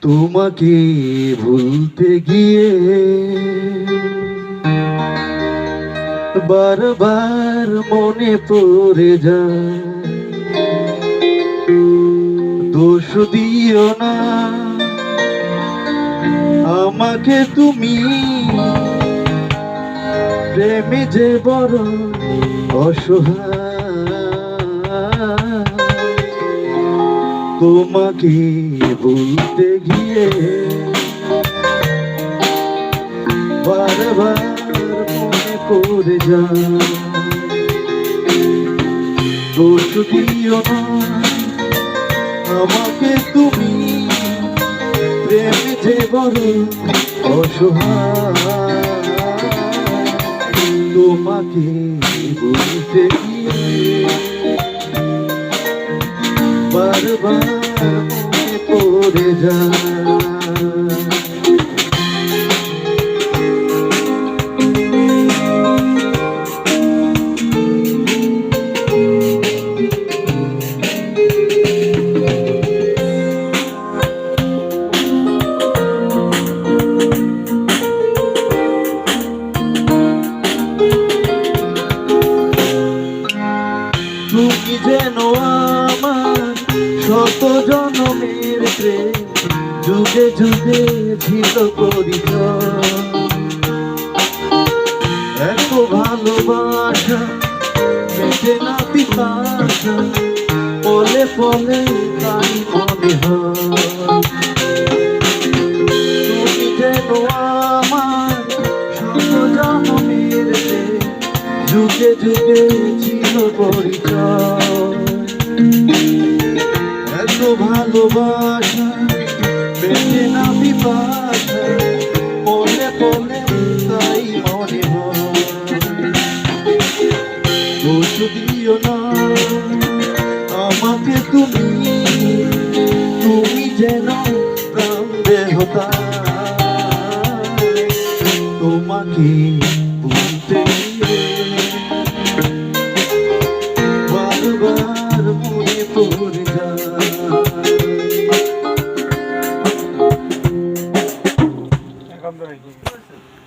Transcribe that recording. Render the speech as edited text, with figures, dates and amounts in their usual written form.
তোমাকে ভুলতে গিয়ে বারবার মনে পড়ে যায়। দোষ দিও না আমাকে তুমি, প্রেমে যে বড় অসহায়। তোমাকে ভুলতে গিয়ে বারবার মনে পড়ে যায়। দোষ দিও না আমাকে তুমি, প্রেম যে বড় অসহায়। তোমাকে ভুলতে গিয়ে বারবার মনে পড়ে যায়। তুমি যেন আমার শত জনমের প্রেম, যুগে যুগে ছিল পরিচয়। এত ভালোবাসা মেটে না পিপাসা, পলে পলে তাই মনে হয়। তুমি যেন আমার শত জনমের প্রেম, যুগে যুগে ছিল পরিচয়। এত ভালোবাসা মেটে না পিপাসা, পলে পলে তাই মনে হয়। দোষ দিও না আমাকে তুমি, তুমি যেন প্রাণ দেহতা। তোমাকে